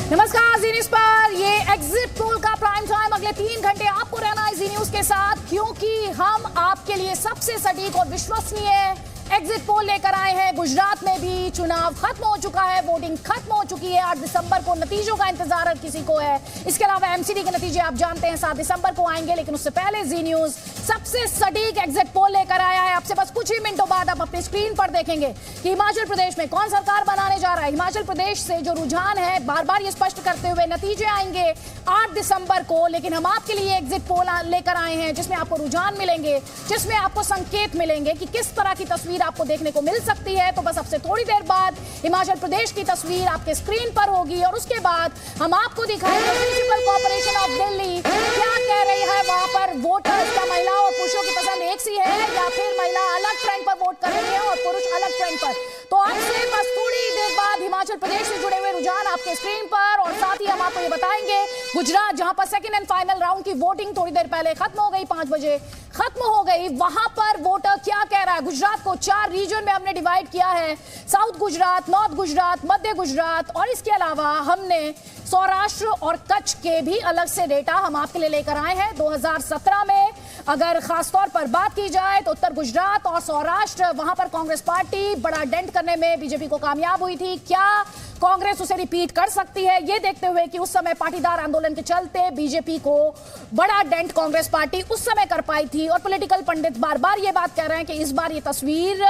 नमस्कार, जी न्यूज पर ये एग्जिट पोल का प्राइम टाइम। अगले 3 घंटे आपको रहना है जी न्यूज के साथ, क्योंकि हम आपके लिए सबसे सटीक और विश्वसनीय एग्जिट पोल लेकर आए हैं। गुजरात में भी चुनाव खत्म हो चुका है, वोटिंग खत्म हो चुकी है। 8 दिसंबर को नतीजों का इंतजार हर किसी को है। इसके अलावा एमसीडी के नतीजे आप जानते हैं 7 दिसंबर को आएंगे, लेकिन उससे पहले जी न्यूज सबसे सटीक एग्जिट पोल लेकर आया है। आपसे बस कुछ ही मिनटों बाद आप अपनी स्क्रीन पर देखेंगे कि हिमाचल प्रदेश में कौन सरकार बनाने जा रहा है। हिमाचल प्रदेश से जो रुझान है, बार बार ये स्पष्ट करते हुए नतीजे आएंगे 8 दिसंबर को, लेकिन हम आपके लिए एग्जिट पोल लेकर आए हैं जिसमें आपको रुझान मिलेंगे, जिसमें आपको संकेत मिलेंगे कि किस तरह की तस्वीर आपको देखने को मिल सकती है। तो बस अब से थोड़ी देर बाद हिमाचल प्रदेश की तस्वीर आपके स्क्रीन पर होगी और उसके बाद हम आपको दिखाएंगे म्युनिसिपल कॉर्पोरेशन ऑफ दिल्ली क्या कह रही है। वहां पर वोटर्स, क्या महिलाओं और पुरुषों की पसंद एक सी है या फिर महिला अलग ट्रेंड पर वोट कर रही है और पुरुष अलग ट्रेंड पर। तो आपसे बस थोड़ी देर बाद हिमाचल प्रदेश से जुड़े हुए रुझान आपके स्क्रीन पर, और साथ ही हम आपको ये बताएंगे गुजरात, जहां पर सेकंड एंड फाइनल राउंड की वोटिंग थोड़ी देर पहले खत्म हो गई, 5 बजे खत्म हो गई, वहां पर वोटर क्या कह रहा है। गुजरात को 4 रीजन में हमने डिवाइड किया है, साउथ गुजरात, नॉर्थ गुजरात, मध्य गुजरात, और इसके अलावा हमने सौराष्ट्र और कच्छ के भी अलग से डेटा हम आपके लिए लेकर आए हैं। 2017 में अगर खासतौर पर बात की जाए तो उत्तर गुजरात और सौराष्ट्र, वहां पर कांग्रेस पार्टी बड़ा डेंट करने में बीजेपी को कामयाब हुई थी। क्या कांग्रेस उसे रिपीट कर सकती है, ये देखते हुए कि उस समय पाटीदार आंदोलन के चलते बीजेपी को बड़ा डेंट कांग्रेस पार्टी उस समय कर पाई थी। और पॉलिटिकल पंडित बार बार ये बात कह रहे हैं कि इस बार ये तस्वीर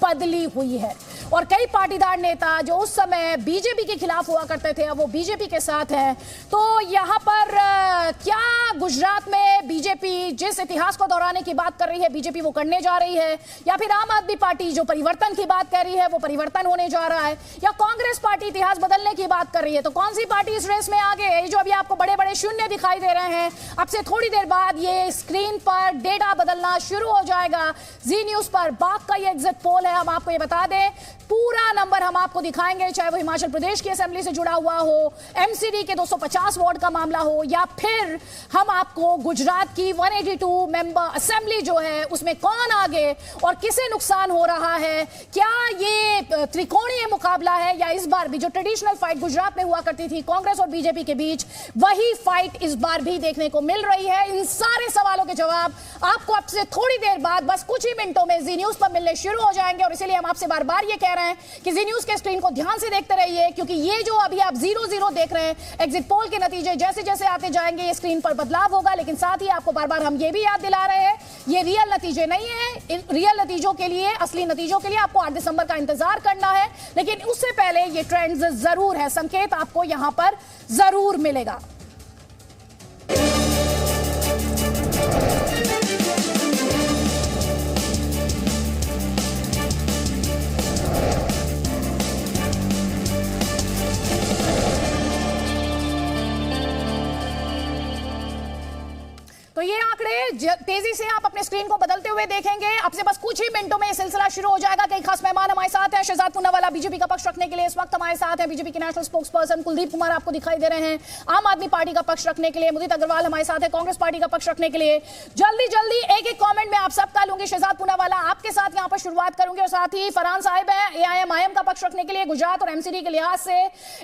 बदली हुई है और कई पाटीदार नेता जो उस समय बीजेपी के खिलाफ हुआ करते थे, अब वो बीजेपी के साथ हैं। तो यहां पर क्या गुजरात में बीजेपी जिस इतिहास को दोहराने की बात कर रही है, बीजेपी वो करने जा रही है, या फिर आम आदमी पार्टी जो परिवर्तन की बात कर रही है वो परिवर्तन होने जा रहा है, या कांग्रेस पार्टी इतिहास बदलने की बात कर रही है। तो कौन सी पार्टी इस रेस में आगे है? जो अभी आपको बड़े बड़े शून्य दिखाई दे रहे हैं, अब से थोड़ी देर बाद ये स्क्रीन पर डेटा बदलना शुरू हो जाएगा। जी न्यूज पर बाग का ये एग्जिट पोल है। हम आपको ये बता दें, पूरा नंबर हम आपको दिखाएंगे, चाहे वो हिमाचल प्रदेश की असेंबली से जुड़ा हुआ हो, एमसीडी के 250 वार्ड का मामला हो, या फिर हम आपको गुजरात की 182 मेंबर असेंबली जो है उसमें कौन आगे और किसे नुकसान हो रहा है। क्या ये त्रिकोणीय मुकाबला है, या इस बार भी जो ट्रेडिशनल फाइट गुजरात में हुआ करती थी कांग्रेस और बीजेपी के बीच, वही फाइट इस बार भी देखने को मिल रही है। इन सारे सवालों के जवाब आपको अब से थोड़ी देर बाद, बस कुछ ही मिनटों में जी न्यूज पर मिलने शुरू हो जाएंगे। और इसीलिए हम आपसे बार बार ये कह रहे हैं कि जी न्यूज के स्क्रीन को ध्यान से देखते रहिए, क्योंकि ये जो अभी आप 0-0 देख रहे हैं, एग्जिट पोल के नतीजे जैसे जैसे आते जाएंगे ये स्क्रीन पर बदलाव होगा। लेकिन साथ ही आपको बार बार हम ये भी याद दिला रहे हैं, ये रियल नतीजे नहीं है। रियल नतीजों के लिए, असली नतीजों के लिए आपको 8 दिसंबर का इंतजार करना है, लेकिन उससे पहले ये ट्रेंड्स जरूर है, संकेत आपको यहां पर जरूर मिलेगा। तो ये आंकड़े तेजी से आप अपने स्क्रीन को बदलते हुए देखेंगे। अब से बस कुछ ही मिनटों में ये सिलसिला शुरू हो जाएगा। कई खास मेहमान हमारे साथ हैं। शहजाद पूनावाला बीजेपी का पक्ष रखने के लिए इस वक्त हमारे साथ हैं। बीजेपी के national spokes person Kuldeep Kumar आपको दिखाई दे रहे हैं। आम आदमी पार्टी का पक्ष रखने के लिए मुदित अग्रवाल हमारे साथ है। कांग्रेस पार्टी का पक्ष रखने के लिए जल्दी जल्दी एक एक कॉमेंट में आप सबका लूंगी। शहजाद पूनावाला आपके साथ यहाँ पर शुरुआत करूंगी, और साथ ही फरहान साहिब है एआईएम का पक्ष रखने के लिए। गुजरात और एमसीडी के लिहाज से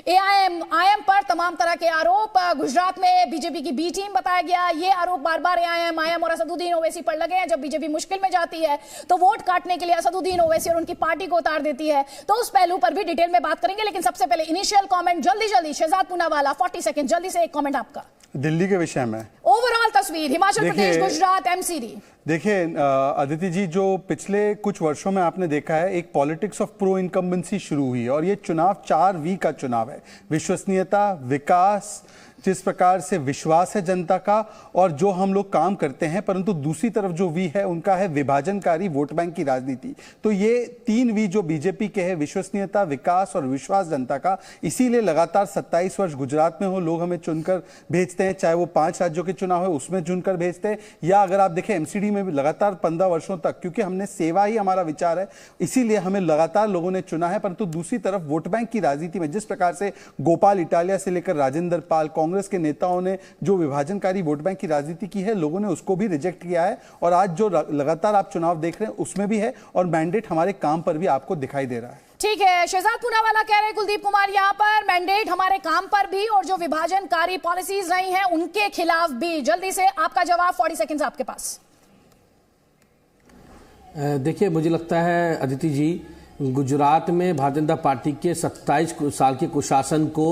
एआईएम पर तमाम तरह के आरोप, गुजरात में बीजेपी की बी टीम बताया गया, ये आरोप बार बार एआईएम और असदुद्दीन ओवैसी पर लगे हैं। जब बीजेपी मुश्किल में जाती है तो वोट काटने के लिए असदुद्दीन ओवैसी और उनकी पार्टी को उतार देती है। तो उस पहलू पर भी डिटेल में बात करेंगे, लेकिन सबसे पहले इनिशियल कमेंट जल्दी जल्दी। शहजाद पूनावाला 40 सेकंड, जल्दी से एक कमेंट आपका दिल्ली के विषय में। ओवरऑल तस्वीर हिमाचल प्रदेश, गुजरात, एमसीडी। देखिए अदिति जी, जो पिछले कुछ वर्षों में आपने देखा है, एक पॉलिटिक्स ऑफ प्रो इनकम्बेंसी शुरू हुई, और ये चुनाव 4V का चुनाव है। विश्वसनीयता, विकास, जिस प्रकार से विश्वास है जनता का, और जो हम लोग काम करते हैं, परंतु दूसरी तरफ जो वी है उनका है विभाजनकारी वोट बैंक की राजनीति। तो ये 3V जो बीजेपी के है, विश्वसनीयता, विकास और विश्वास जनता का, इसीलिए लगातार 27 वर्ष गुजरात में हो लोग हमें चुनकर भेजते हैं, चाहे वो 5 राज्यों के चुनाव हो उसमें चुनकर भेजते हैं, या अगर आप देखें एमसीडी में भी लगातार 15 वर्षों तक, क्योंकि हमने सेवा ही हमारा विचार है, इसीलिए हमें लगातार लोगों ने चुना है। परंतु दूसरी तरफ वोट बैंक की राजनीति में जिस प्रकार से गोपाल इटालिया से लेकर राजेंद्र पाल, कांग्रेस के नेताओं ने जो विभाजनकारी वोट बैंक की राजनीति की है, लोगों ने उसको भी रिजेक्ट किया है। और आज जो लगातार आप चुनाव देख रहे हैं उसमें भी है, और मैंडेट हमारे काम पर भी आपको दिखाई दे रहा है। ठीक है, शहजाद पूनावाला कह रहे हैं कुलदीप कुमार यहाँ पर मैंडेट हमारे काम पर भी और जो विभाजनकारी पॉलिसीज रही हैं उनके खिलाफ भी। जल्दी से आपका जवाब, 40 सेकंड्स आपके पास। देखिए, मुझे लगता है अदिति जी, गुजरात में भारतीय जनता पार्टी के 27 साल के कुशासन को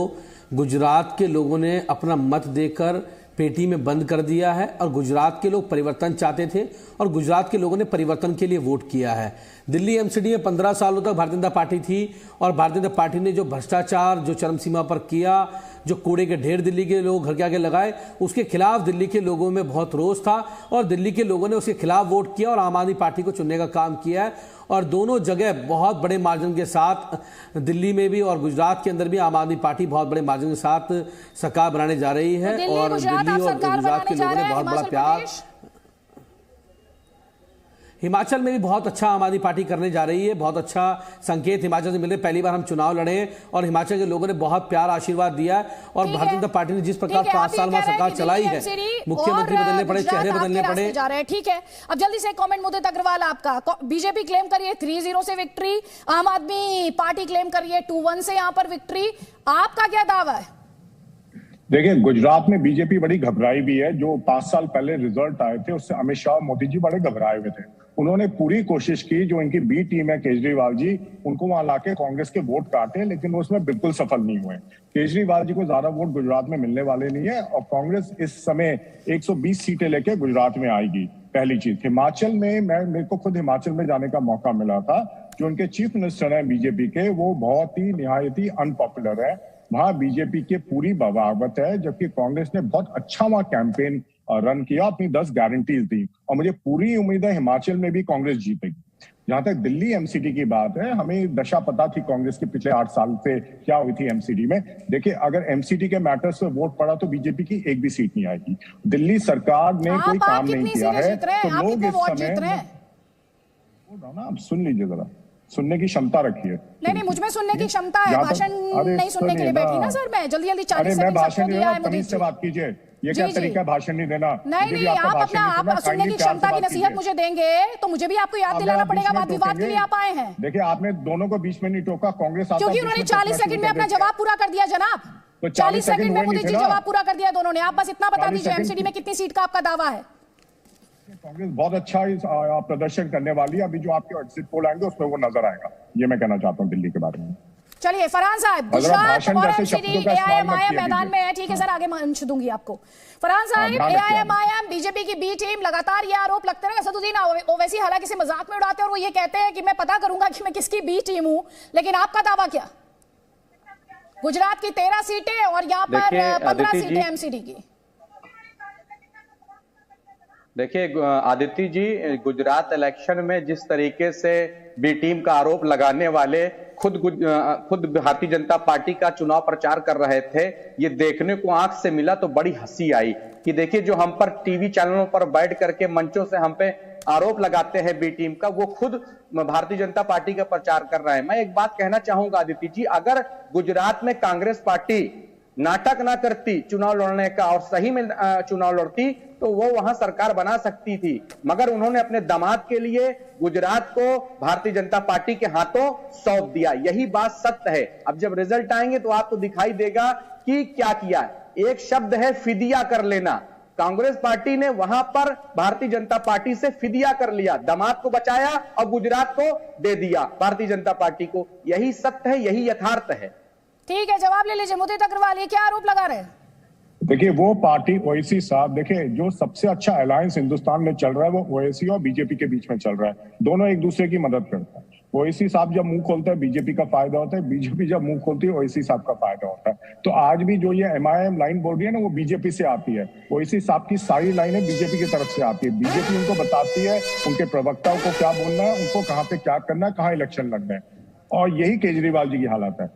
गुजरात के लोगों ने अपना मत देकर पेटी में बंद कर दिया है और गुजरात के लोग परिवर्तन चाहते थे और गुजरात के लोगों ने परिवर्तन के लिए वोट किया है। दिल्ली एमसीडी में 15 सालों तक भारतीय जनता पार्टी थी और भारतीय जनता पार्टी ने जो भ्रष्टाचार जो चरम सीमा पर किया, जो कूड़े के ढेर दिल्ली के लोग घर के आगे लगाए, उसके खिलाफ दिल्ली के लोगों में बहुत रोष था और दिल्ली के लोगों ने उसके खिलाफ वोट किया और आम आदमी पार्टी को चुनने का काम किया है। और दोनों जगह बहुत बड़े मार्जिन के साथ, दिल्ली में भी और गुजरात के अंदर भी आम आदमी पार्टी बहुत बड़े मार्जिन के साथ सरकार बनाने जा रही है। और दिल्ली और गुजरात के लोगों ने बहुत बड़ा प्यार, हिमाचल में भी बहुत अच्छा आम आदमी पार्टी करने जा रही है। बहुत अच्छा संकेत हिमाचल से मिल रहे। पहली बार हम चुनाव लड़े और हिमाचल के लोगों ने बहुत प्यार आशीर्वाद दिया और भारतीय जनता पार्टी ने जिस प्रकार 5 साल में सरकार चलाई है, मुख्यमंत्री बदलने पड़े, चेहरे बदलने पड़े जा रहे हैं। ठीक है, अब जल्दी से कमेंट मुदित अग्रवाल आपका। बीजेपी क्लेम करिए 3-0 से विक्ट्री, आम आदमी पार्टी क्लेम करिए 2-1 से यहां पर विक्ट्री, आपका क्या दावा है? देखिए, गुजरात में बीजेपी बड़ी घबराई भी है। जो 5 साल पहले रिजल्ट आए थे उससे अमित शाह मोदी जी बड़े घबराए हुए थे। उन्होंने पूरी कोशिश की, जो इनकी बी टीम है केजरीवाल जी, उनको वहां लाके कांग्रेस के वोट काटे, लेकिन वो उसमें बिल्कुल सफल नहीं हुए। केजरीवाल जी को ज्यादा वोट गुजरात में मिलने वाले नहीं है और कांग्रेस इस समय 120 सीटें लेके गुजरात में आएगी। पहली चीज, हिमाचल में मेरे को खुद हिमाचल में जाने का मौका मिला था। जो उनके चीफ मिनिस्टर है बीजेपी के, वो बहुत ही निहायत ही अनपॉपुलर है। वहां बीजेपी की पूरी बगावत है, जबकि कांग्रेस ने बहुत अच्छा वहां कैंपेन रन किया, अपनी 10 गारंटीज दी और मुझे पूरी उम्मीद है हिमाचल में भी कांग्रेस जीतेगी। जहां तक दिल्ली एमसीडी की बात है, हमें दशा पता थी कांग्रेस के पिछले 8 साल से क्या हुई थी एमसीडी में। देखिए, अगर एमसीडी के मैटर्स पे वोट पड़ा तो बीजेपी की एक भी सीट नहीं आएगी। दिल्ली सरकार ने कोई काम नहीं किया है तो लोग इस समय, आप सुन लीजिए जरा, सुनने की क्षमता रखिए। नहीं, मुझ में सुनने की क्षमता है, भाषण नहीं सुनने के लिए बैठी ना सर मैं। जल्दी 40 सेकंड भाषण नहीं देना, तमीज से बात कीजिए। ये क्या तरीका है भाषण नहीं देना? नहीं, आप सुनने की क्षमता की नसीहत मुझे देंगे तो मुझे भी आपको याद दिलाना पड़ेगा। वाद विवाद के लिए आप आए हैं। देखिए, आपने दोनों को बीच में नहीं टोका, कांग्रेस क्योंकि उन्होंने 40 सेकंड में अपना जवाब पूरा कर दिया जनाब। तो 40 सेकंड में मोदी जी जवाब पूरा कर दिया दोनों ने। आप बस इतना बता दीजिए एमसीडी में कितनी सीट का आपका दावा है? कांग्रेस बहुत अच्छा प्रदर्शन करने वाली है। अभी जो आपके एग्जिट पोल आएंगे उसमें वो नजर आएगा। ये मैं कहना चाहता हूँ दिल्ली के बारे में। चलिए फरहान साहब, गुजरात और एमसीडी एआईएमआईएम मैदान में है। ठीक है सर, आगे मंच दूंगी आपको। फरहान साहब, एआईएमआईएम बीजेपी की बी टीम, लगातार ये आरोप लगते रहे असदुद्दीन ओवैसी हालांकि इसे मजाक में उड़ाते हैं और वो ये कहते हैं कि मैं पता करूंगा कि मैं किसकी बी टीम हूं, लेकिन आपका दावा क्या? गुजरात की 13 सीटें और यहाँ पर 15 सीटें एमसीडी की। देखिए आदित्य जी, गुजरात इलेक्शन में जिस तरीके से बी टीम का आरोप लगाने वाले खुद भारतीय जनता पार्टी का चुनाव प्रचार कर रहे थे, ये देखने को आंख से मिला तो बड़ी हंसी आई कि देखिए जो हम पर टीवी चैनलों पर बैठ करके मंचों से हम पे आरोप लगाते हैं बी टीम का, वो खुद भारतीय जनता पार्टी का प्रचार कर रहे हैं। मैं एक बात कहना चाहूंगा आदित्य जी, अगर गुजरात में कांग्रेस पार्टी नाटक ना करती चुनाव लड़ने का और सही में चुनाव लड़ती तो वो वहां सरकार बना सकती थी, मगर उन्होंने अपने दामाद के लिए गुजरात को भारतीय जनता पार्टी के हाथों सौंप दिया। यही बात सत्य है। अब जब रिजल्ट आएंगे तो आपको दिखाई देगा कि क्या किया। एक शब्द है फिदिया कर लेना। कांग्रेस पार्टी ने वहां पर भारतीय जनता पार्टी से फिदिया कर लिया, दामाद को बचाया और गुजरात को दे दिया भारतीय जनता पार्टी को। यही सत्य है, यही यथार्थ है। ठीक है, जवाब ले लीजिए मुदित अग्रवाल, ये क्या आरोप लगा रहे हैं? देखिए, वो पार्टी ओवैसी साहब, देखिए जो सबसे अच्छा अलायंस हिंदुस्तान में चल रहा है वो ओवैसी और बीजेपी के बीच में चल रहा है। दोनों एक दूसरे की मदद करते हैं। ओवैसी साहब जब मुंह खोलते हैं बीजेपी का फायदा होता है, बीजेपी जब मुंह खोलती है ओवैसी साहब का फायदा होता है। तो आज भी जो ये एमआईएम लाइन बोल रही है ना, वो बीजेपी से आती है। ओवैसी साहब की सारी लाइनें बीजेपी की तरफ से आती है। बीजेपी उनको बताती है उनके प्रवक्ताओं को क्या बोलना है, उनको कहाँ पे क्या करना है, कहाँ इलेक्शन लड़ना है। और यही केजरीवाल जी की हालत है।